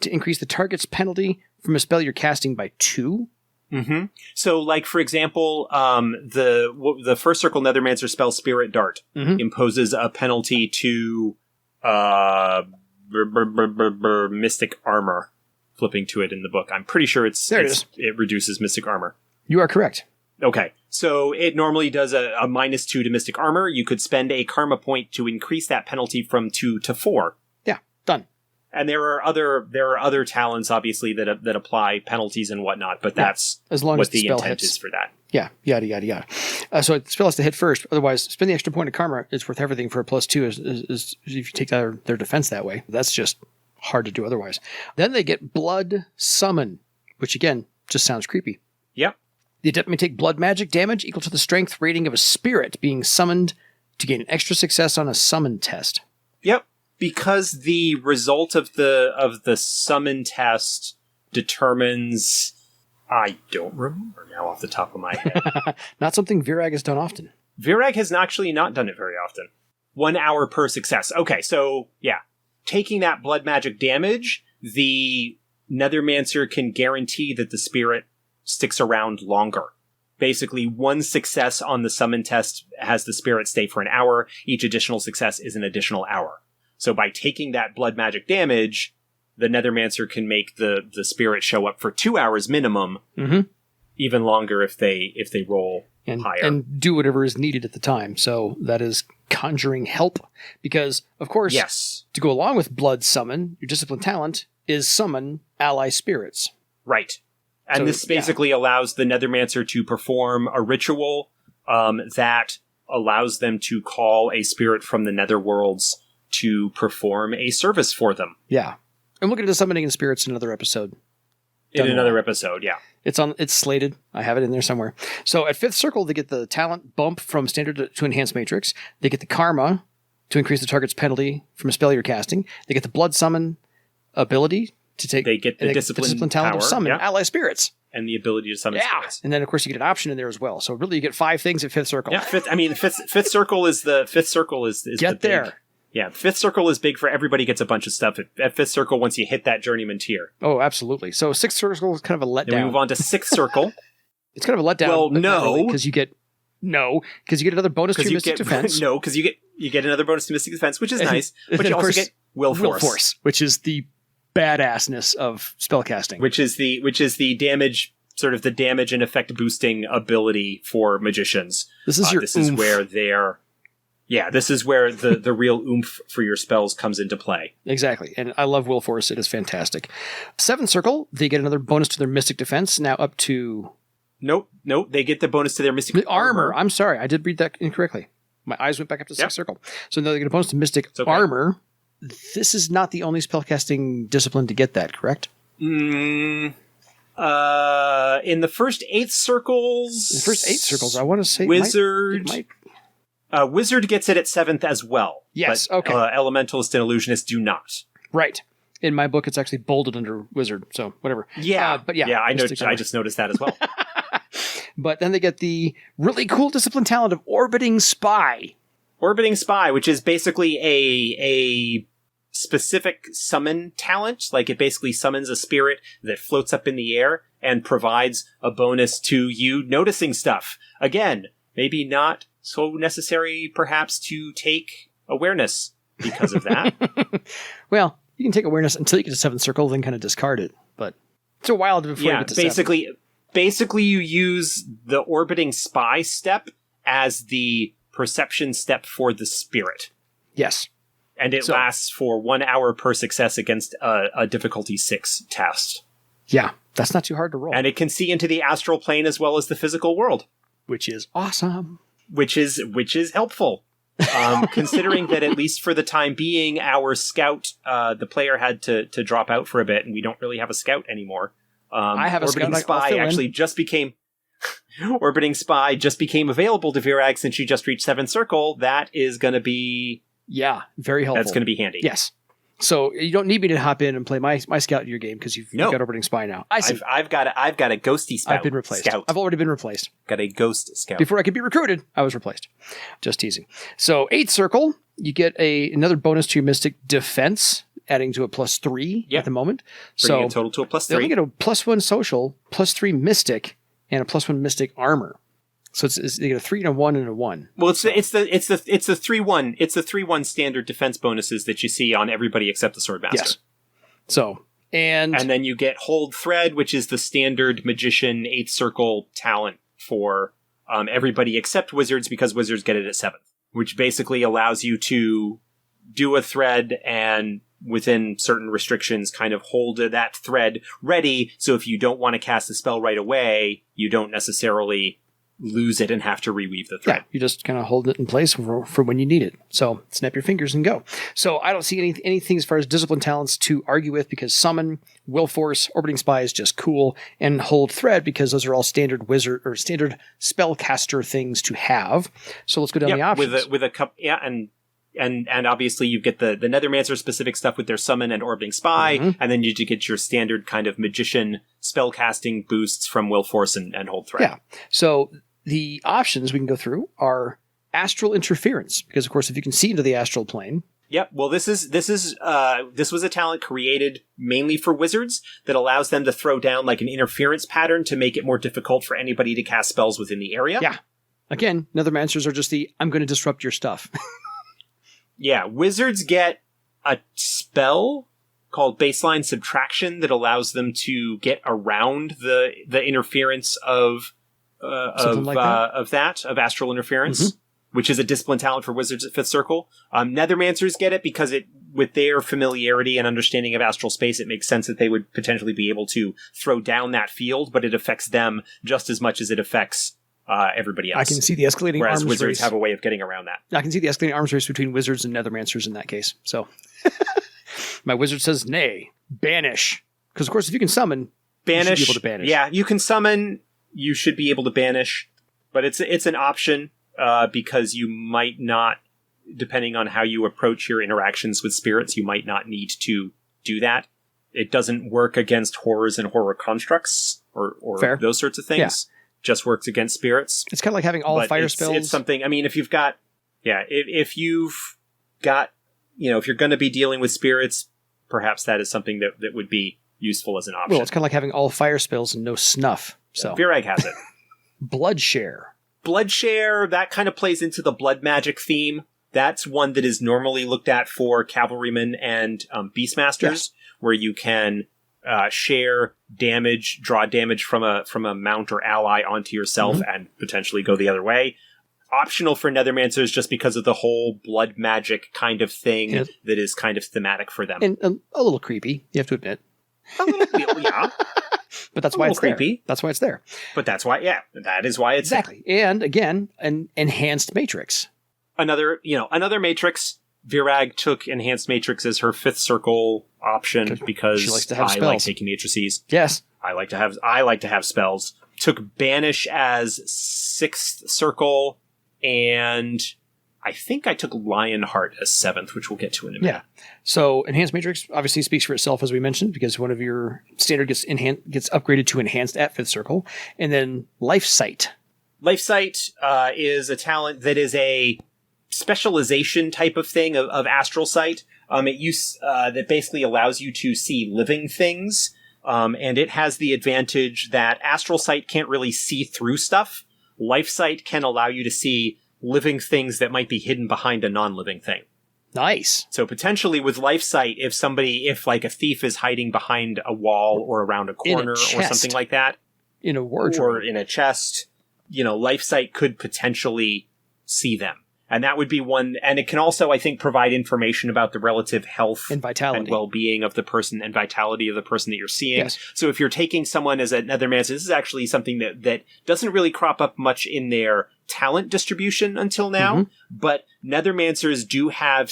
to increase the target's penalty from a spell you're casting by 2. Mm-hmm. So, like, for example, the first circle Nethermancer spell Spirit Dart imposes a penalty to Mystic Armor. Flipping to it in the book, I'm pretty sure it reduces Mystic Armor. You are correct. Okay, so it normally does a -2 to Mystic Armor. You could spend a karma point to increase that penalty from 2 to 4. Yeah, done. And there are other talents, obviously, that apply penalties and whatnot, but that's as long what as the the spell intent hits. is for that. Yeah, yada, yada, yada. So the spell has to hit first. Otherwise, spend the extra point of karma. It's worth everything for a +2 is if you take their defense that way. That's just hard to do otherwise. Then they get Blood Summon, which again, just sounds creepy. Yep. The adept may take blood magic damage equal to the strength rating of a spirit being summoned to gain an extra success on a summon test. Yep. Because the result of the summon test determines... I don't remember now off the top of my head. Not something Virag has done often. Virag has actually not done it very often. 1 hour per success. Okay, so, yeah. Taking that blood magic damage, the Nethermancer can guarantee that the spirit sticks around longer. Basically, 1 success on the summon test has the spirit stay for an hour. Each additional success is an additional hour. So by taking that blood magic damage, the Nethermancer can make the spirit show up for 2 hours minimum, even longer if they roll higher. And do whatever is needed at the time. So that is conjuring help. Because, of course, Yes. to go along with blood summon, your discipline talent is summon ally spirits. Right. And So, this basically allows the Nethermancer to perform a ritual that allows them to call a spirit from the netherworlds to perform a service for them. Yeah. And we'll get into summoning and spirits in another episode. In another episode, yeah. It's slated. I have it in there somewhere. So at 5th circle, they get the talent bump from standard to enhanced matrix. They get the karma to increase the target's penalty from a spell you're casting. They get the blood summon ability to take. They get the discipline talent power, to summon ally spirits. And the ability to summon spirits. And then of course you get an option in there as well. So really you get 5 things at 5th circle. Yeah, fifth circle is get the there. Big, yeah, 5th circle is big for everybody. Gets a bunch of stuff at 5th circle once you hit that journeyman tier. Oh, absolutely. So 6th circle is kind of a letdown. Then we move on to 6th circle. It's kind of a letdown. Well, no, because you get another bonus to your mystic defense. No, because you get another bonus to mystic defense, which is nice. But you also get will force, which is the badassness of spellcasting. Which is the damage, sort of the damage and effect boosting ability for magicians. This is this is where the real oomph for your spells comes into play. Exactly. And I love Will Force. It is fantastic. 7th circle, they get another bonus to their mystic defense, now up to... Nope. They get the bonus to their mystic armor. I'm sorry. I did read that incorrectly. My eyes went back up to 6th circle. So now they get a bonus to mystic armor. This is not the only spellcasting discipline to get that, correct? In the first 8 circles... In the first 8 circles, I want to say... Wizard... Wizard gets it at 7th as well. Yes, but, okay. Elementalist and Illusionist do not. Right. In my book, it's actually bolded under Wizard, so whatever. Yeah, but yeah. Yeah, I just noticed that as well. But then they get the really cool discipline talent of Orbiting Spy. Orbiting Spy, which is basically a specific summon talent. Like, it basically summons a spirit that floats up in the air and provides a bonus to you noticing stuff. Again, maybe not so necessary, perhaps, to take awareness because of that. Well, you can take awareness until you get to 7th circle, then kind of discard it. But it's a while before you get to 7th. Basically, you use the Orbiting Spy step as the perception step for the spirit. Yes. And it lasts for 1 hour per success against a difficulty 6 test. Yeah, that's not too hard to roll. And it can see into the astral plane as well as the physical world. Which is awesome. Which is helpful. Considering that at least for the time being, our scout, the player had to drop out for a bit, and we don't really have a scout anymore. I have a Orbiting scout. Spy actually just became Orbiting Spy just became available to Virag since she just reached 7th circle. That is going to be very helpful. That's going to be handy. Yes. So you don't need me to hop in and play my scout in your game because you've got Orbiting Spy now. I see. I've got a ghosty scout. I've been replaced. Scout. I've already been replaced. Got a ghost scout. Before I could be recruited, I was replaced. Just teasing. So 8th circle, you get another bonus to your mystic defense, adding to a +3 at the moment. Bringing a total to a +3. They only get a +1 social, +3 mystic, and a +1 mystic armor. So they get a 3 and a 1 and a 1. Well, it's the 3-1. It's the 3-1 standard defense bonuses that you see on everybody except the Swordmaster. Yes. So and then you get Hold Thread, which is the standard magician 8th circle talent for everybody except wizards, because wizards get it at 7th, which basically allows you to do a thread and within certain restrictions kind of hold that thread ready. So if you don't want to cast a spell right away, you don't necessarily lose it and have to reweave the thread. Yeah, you just kind of hold it in place for when you need it. So snap your fingers and go. So I don't see anything as far as discipline talents to argue with, because Summon, Will Force, Orbiting Spy is just cool, and Hold Thread because those are all standard wizard or standard spellcaster things to have. So let's go down the options. With a cup, and obviously you get the Nethermancer specific stuff with their Summon and Orbiting Spy, and then you get your standard kind of magician spellcasting boosts from Will Force and Hold Thread. Yeah. So the options we can go through are astral interference, because of course if you can see into the astral plane. Yep. Well, this was a talent created mainly for wizards that allows them to throw down like an interference pattern to make it more difficult for anybody to cast spells within the area. Yeah. Again, Nethermancers are just I'm going to disrupt your stuff. Yeah, wizards get a spell called Baseline Subtraction that allows them to get around the interference of of astral interference, which is a discipline talent for wizards at 5th Circle. Nethermancers get it because with their familiarity and understanding of astral space, it makes sense that they would potentially be able to throw down that field, but it affects them just as much as it affects everybody else. I can see the escalating Whereas arms wizards race. have a way of getting around that. I can see the escalating arms race between wizards and Nethermancers in that case. So my wizard says, nay, banish. Because, of course, if you can summon, banish, you should be able to banish. Yeah, you can summon, you should be able to banish, but it's an option because you might not, depending on how you approach your interactions with spirits, you might not need to do that. It doesn't work against horrors and horror constructs or those sorts of things. Yeah. Just works against spirits. It's kind of like having all fire spells. It's something, I mean, if you've got, if you've got, if you're going to be dealing with spirits, perhaps that is something that would be useful as an option. Well, it's kind of like having all fire spells and no snuff. So Virag has it. Blood share. Blood share, that kind of plays into the blood magic theme. That's one that is normally looked at for cavalrymen and beastmasters, where you can share damage, draw damage from a mount or ally onto yourself and potentially go the other way. Optional for Nethermancers just because of the whole blood magic kind of thing that is kind of thematic for them. And a little creepy, you have to admit. A little, yeah. But that's why it's creepy. There. That's why it's there. But that's why, that is why it's exactly. there. And again, an enhanced matrix. Another matrix. Virag took enhanced matrix as her 5th Circle option because she likes to have I spells. like taking matrices. Yes, I like to have spells. Took banish as 6th Circle, and I think I took Lionheart as 7th, which we'll get to in a minute. Yeah. So enhanced matrix obviously speaks for itself, as we mentioned, because one of your standard gets upgraded to enhanced at 5th Circle, and then Life Sight. Life Sight is a talent that is a specialization type of thing of astral sight. That basically allows you to see living things, and it has the advantage that astral sight can't really see through stuff. Life sight can allow you to see living things that might be hidden behind a non-living thing. Nice. So potentially with life sight, if like a thief is hiding behind a wall or around a corner or something like that, in a wardrobe or in a chest, life sight could potentially see them. And that would be one, and it can also, I think, provide information about the relative health and vitality and well-being of the person and vitality of the person that you're seeing. Yes. So if you're taking someone as a Nethermancer, this is actually something that doesn't really crop up much in their talent distribution until now, but Nethermancers do have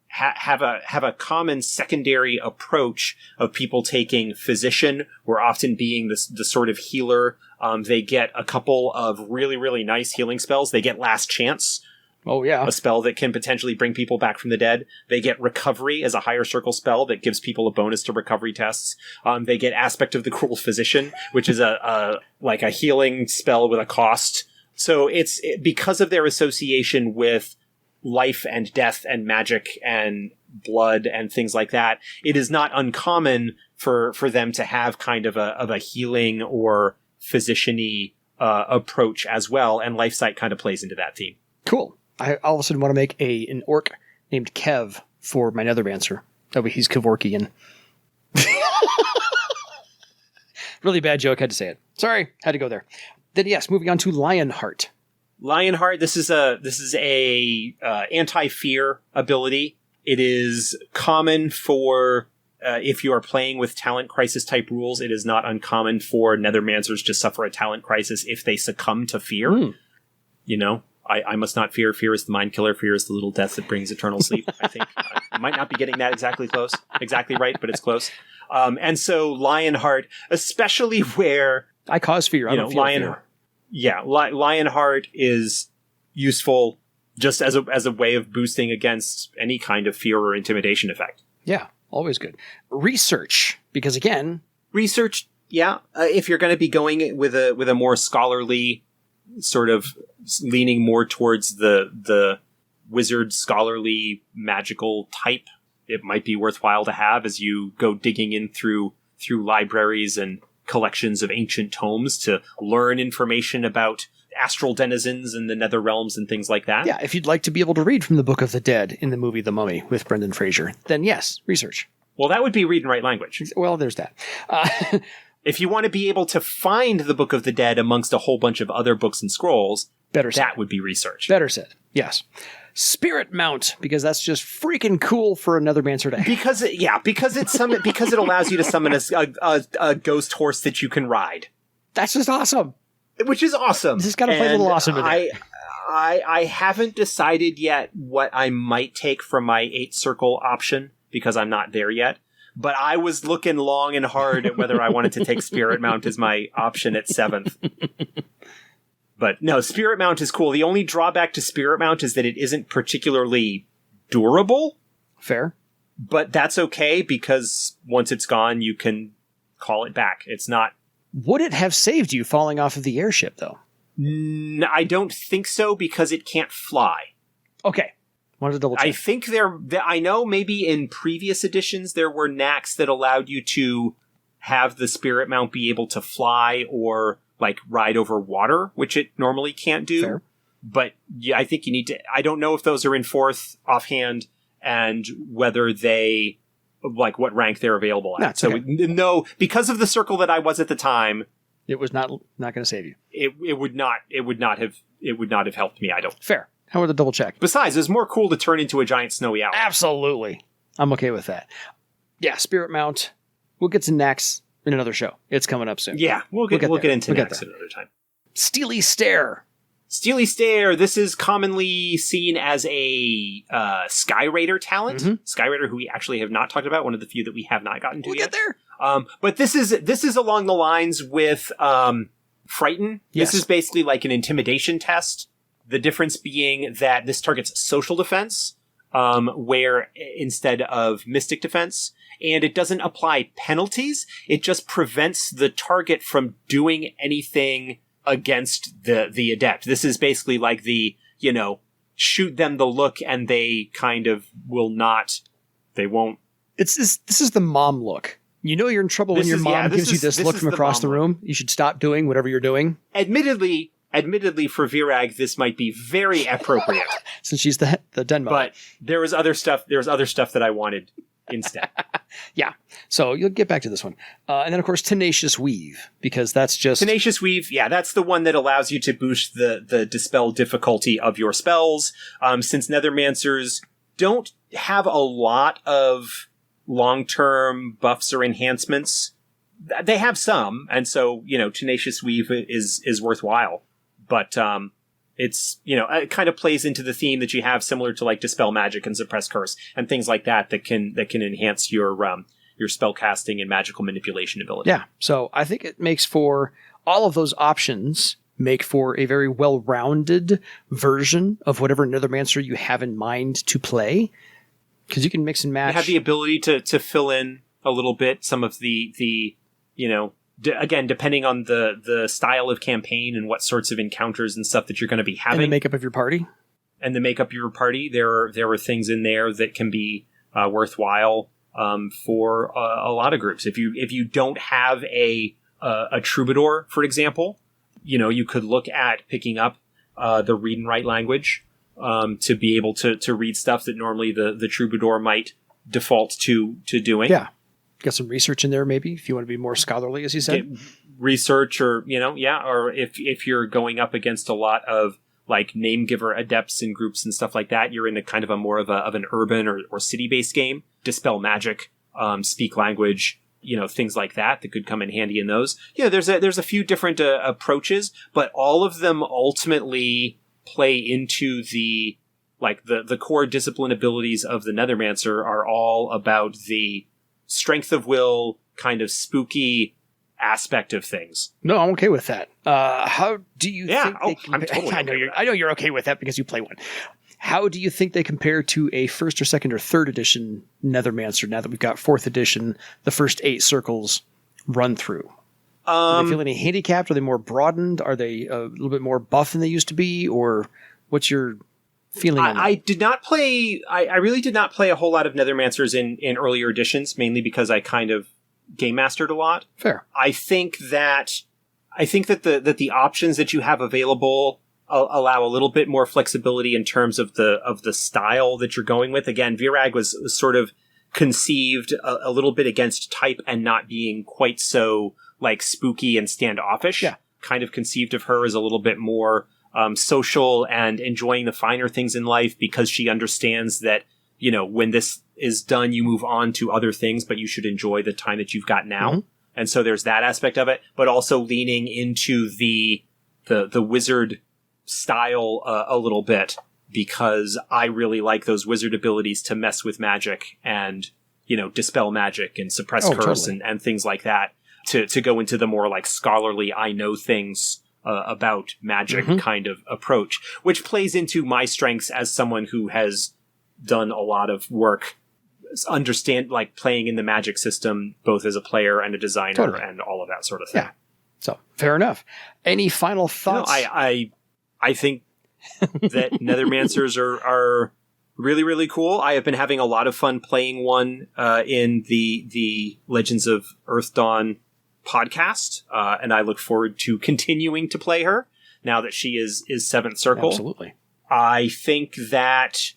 have a common secondary approach of people taking physician, or often being the sort of healer. They get a couple of really, really nice healing spells. They get Last Chance. Oh, yeah. A spell that can potentially bring people back from the dead. They get Recovery as a higher circle spell that gives people a bonus to recovery tests. They get Aspect of the Cruel Physician, which is a healing spell with a cost. So it's because of their association with life and death and magic and blood and things like that, it is not uncommon for them to have kind of a healing or physician-y approach as well, and Life Sight kind of plays into that theme. Cool. I all of a sudden want to make an orc named Kev for my Nethermancer. That way he's Kevorkian. Really bad joke, had to say it. Sorry, had to go there. Then yes, moving on to Lionheart. Lionheart, this is a anti-fear ability. It is common for if you are playing with talent crisis type rules. It is not uncommon for Nethermancers to suffer a talent crisis if they succumb to fear. I must not fear. Fear is the mind killer. Fear is the little death that brings eternal sleep. I think I might not be getting that exactly right, but it's close. And so Lionheart, especially where I cause fear. I don't feel fear. Yeah, Lionheart is useful just as a way of boosting against any kind of fear or intimidation effect. Yeah, always good. Research, because again, if you're going to be going with a more scholarly sort of leaning more towards the wizard scholarly magical type, it might be worthwhile to have as you go digging in through libraries and collections of ancient tomes to learn information about astral denizens and the nether realms and things like that. Yeah, if you'd like to be able to read from the Book of the Dead in the movie The Mummy with Brendan Fraser, then yes, research. Well, that would be read and write language. Well, there's that. If you want to be able to find the Book of the Dead amongst a whole bunch of other books and scrolls, that would be research. Better said. Yes. Spirit Mount, because that's just freaking cool for a Nethermancer to have. Because it allows you to summon a ghost horse that you can ride. That's just awesome. Which is awesome. This has got to play a little awesome in it. I haven't decided yet what I might take from my 8-circle option, because I'm not there yet. But I was looking long and hard at whether I wanted to take Spirit Mount as my option at 7th. But no, Spirit Mount is cool. The only drawback to Spirit Mount is that it isn't particularly durable. Fair. But that's okay, because once it's gone, you can call it back. It's not... Would it have saved you falling off of the airship, though? I don't think so, because it can't fly. Okay. Wanted to double check. I think I know maybe in previous editions there were knacks that allowed you to have the Spirit Mount be able to fly or like ride over water, which it normally can't do. Fair. But yeah, I think you need to... I don't know if those are in 4th offhand and whether they... like what rank they're available at. No, okay. No, because of the circle that I was at the time, it was not going to save you. It would not have helped me. I don't. Fair. How would the double check? Besides, it's more cool to turn into a giant snowy owl. Absolutely, I'm okay with that. Yeah, Spirit Mount. We'll get to next in another show. It's coming up soon. Yeah, we'll get into next another time. Steely Stare. Steely Stare, this is commonly seen as a Skyraider talent. Mm-hmm. Skyraider, who we actually have not talked about, one of the few that we have not gotten to yet. We'll get there. But this is along the lines with Frighten. Yes. This is basically like an intimidation test. The difference being that this targets social defense, where instead of mystic defense, and it doesn't apply penalties. It just prevents the target from doing anything against the adept. This is basically like the, shoot them the look and they kind of they won't. This is the mom look. You know you're in trouble when your mom gives you this look from across the room. You should stop doing whatever you're doing. Admittedly for Virag, this might be very appropriate. Since she's the den mom. But there was other stuff that I wanted instead. Yeah. So you'll get back to this one. And then, of course, Tenacious Weave, because that's just... Tenacious Weave, yeah, that's the one that allows you to boost the dispel difficulty of your spells. Since Nethermancers don't have a lot of long-term buffs or enhancements, they have some, and so, Tenacious Weave is worthwhile. But it's, it kind of plays into the theme that you have similar to like Dispel Magic and Suppress Curse and things like that can enhance your spell casting and magical manipulation ability. Yeah. So I think it makes for all of those options make for a very well-rounded version of whatever Nethermancer you have in mind to play. Because you can mix and match. You have the ability to fill in a little bit some of the again, depending on the style of campaign and what sorts of encounters and stuff that you're going to be having. And the makeup of your party. There are things in there that can be worthwhile for a lot of groups. If you don't have a troubadour, for example, you could look at picking up the read and write language to be able to read stuff that normally the troubadour might default to doing. Yeah. Get some research in there, maybe, if you want to be more scholarly, as you said. Get research or if you're going up against a lot of like name giver adepts and groups and stuff like that, you're in a kind of a more of an urban or city-based game. Dispel magic, speak language, things like that could come in handy in those. There's a few different approaches, but all of them ultimately play into the core discipline abilities of the Nethermancer are all about the strength of will, kind of spooky aspect of things. No, I'm okay with that. How do you think they I'm totally I know you're okay with that because you play one. How do you think they compare to a 1st or 2nd or 3rd edition Nethermancer now that we've got 4th edition, the first 8 circles run through? Do they feel any handicapped? Are they more broadened? Are they a little bit more buff than they used to be? Or what's your feeling on that? I did not play... I really did not play a whole lot of Nethermancers in earlier editions, mainly because I kind of game mastered a lot. Fair. I think that the options that you have available allow a little bit more flexibility in terms of the style that you're going with. Again, Virag was sort of conceived a little bit against type and not being quite so like spooky and standoffish. Yeah. Kind of conceived of her as a little bit more social and enjoying the finer things in life, because she understands that, you know, when this is done, you move on to other things, but you should enjoy the time that you've got now. Mm-hmm. And so there's that aspect of it, but also leaning into the wizard style a little bit, because I really like those wizard abilities to mess with magic and, you know, dispel magic and suppress curse totally. and things like that, to go into the more like scholarly, I know things about magic kind of approach, which plays into my strengths as someone who has done a lot of work, understand like playing in the magic system, both as a player and a designer and all of that sort of thing. Yeah. So fair enough. Any final thoughts? No, I think that Nethermancers are really, really cool. I have been having a lot of fun playing one in the Legends of Earthdawn podcast, and I look forward to continuing to play her now that she is 7th Circle. Absolutely. I think that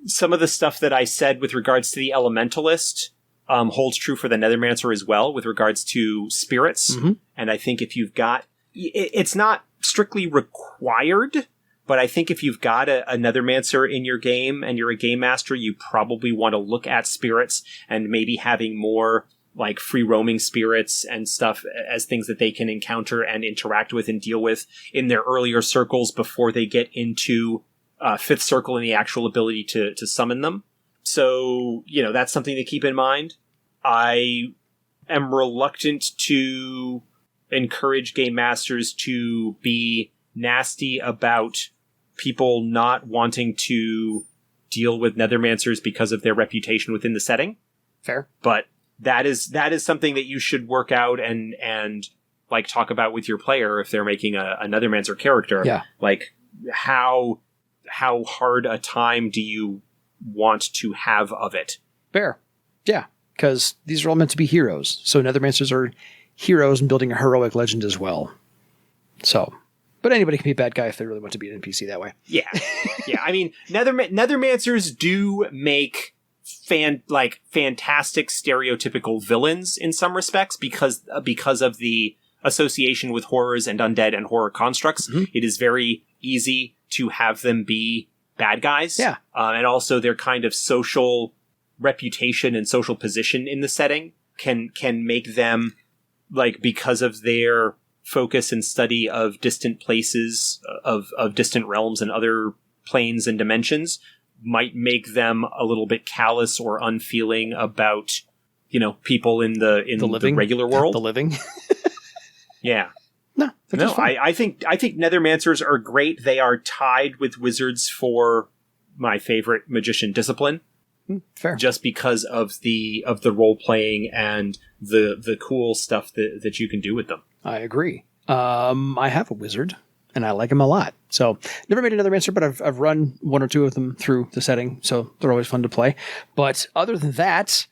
some of the stuff that I said with regards to the Elementalist holds true for the Nethermancer as well, with regards to spirits. Mm-hmm. And I think if you've got... It's not strictly required, but I think if you've got a Nethermancer in your game and you're a game master, you probably want to look at spirits and maybe having more like free roaming spirits and stuff as things that they can encounter and interact with and deal with in their earlier circles before they get into 5th Circle and the actual ability to summon them. So, you know, that's something to keep in mind. I am reluctant to encourage game masters to be nasty about people not wanting to deal with Nethermancers because of their reputation within the setting. Fair. But that is something that you should work out and like talk about with your player if they're making a Nethermancer character. Yeah. Like how hard a time do you want to have of it? Fair. Yeah. Because these are all meant to be heroes. So Nethermancers are heroes and building a heroic legend as well. So, but anybody can be a bad guy if they really want to be an NPC that way. Yeah. Yeah. I mean, Nethermancers do make fantastic stereotypical villains in some respects because of the association with horrors and undead and horror constructs. Mm-hmm. It is very easy to have them be bad guys. Yeah. And also their kind of social reputation and social position in the setting can make them, like, because of their focus and study of distant places, of distant realms and other planes and dimensions, might make them a little bit callous or unfeeling about, you know, people in the regular world. The living. Yeah. No, I think Nethermancers are great. They are tied with wizards for my favorite magician discipline. Fair. Just because of the role playing and the cool stuff that you can do with them. I agree. I have a wizard and I like him a lot. So never made another Nethermancer, but I've run one or two of them through the setting, so they're always fun to play. But other than that,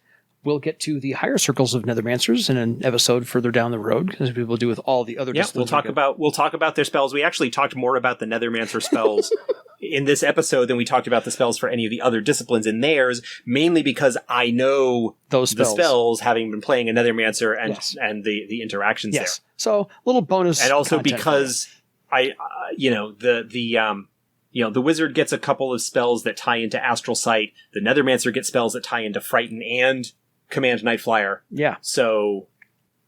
we'll get to the higher circles of Nethermancers in an episode further down the road, as we will do with all the other. Yeah, we'll talk about their spells. We actually talked more about the Nethermancer spells in this episode than we talked about the spells for any of the other disciplines in theirs, mainly because I know those spells having been playing a Nethermancer and yes. and the interactions there. So little bonus, and also because the wizard gets a couple of spells that tie into Astral Sight. The Nethermancer gets spells that tie into Frighten and Command Nightflyer. Yeah. So,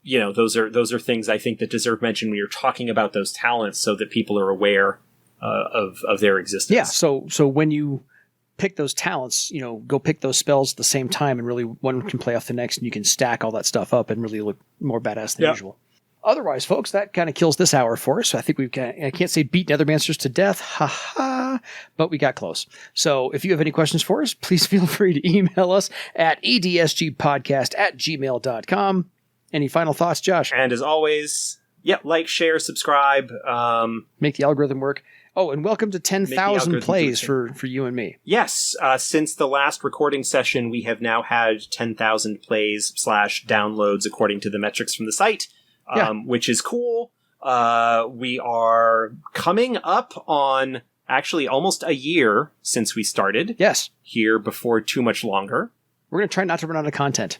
those are things I think that deserve mention when you're talking about those talents, so that people are aware of their existence. Yeah. So when you pick those talents, go pick those spells at the same time, and really one can play off the next, and you can stack all that stuff up and really look more badass than usual. Otherwise, folks, that kind of kills this hour for us. So I think I can't say beat Nethermancers to death, but we got close. So if you have any questions for us, please feel free to email us at edsgpodcast@gmail.com. Any final thoughts, Josh? And as always, like, share, subscribe. Make the algorithm work. Oh, and welcome to 10,000 plays for you and me. Yes, since the last recording session, we have now had 10,000 plays / downloads according to the metrics from the site. Which is cool. We are coming up on actually almost a year since we started. Yes. Here before too much longer. We're going to try not to run out of content.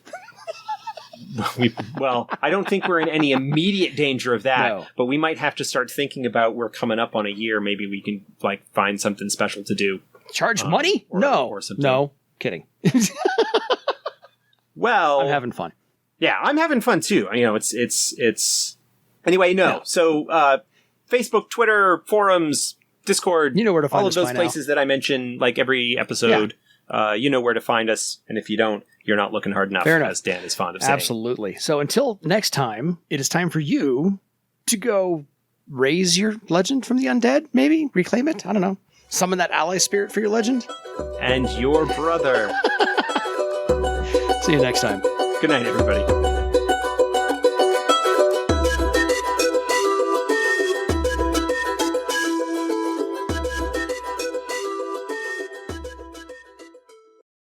Well, I don't think we're in any immediate danger of that, No. but we might have to start thinking about we're coming up on a year. Maybe we can like find something special to do. Charge money? or No. something. No. Kidding. Well, I'm having fun. Yeah, I'm having fun too. You know, it's anyway. No, Yeah. So Facebook, Twitter, forums, Discord. You know where to find all us of those by now. places that I mention like every episode. You know where to find us, and if you don't, you're not looking hard enough. Fair enough. As Dan is fond of saying. Absolutely. So until next time, it is time for you to go raise your legend from the undead, maybe? Reclaim it? I don't know. Summon that ally spirit for your legend? And your brother. See you next time. Good night, everybody.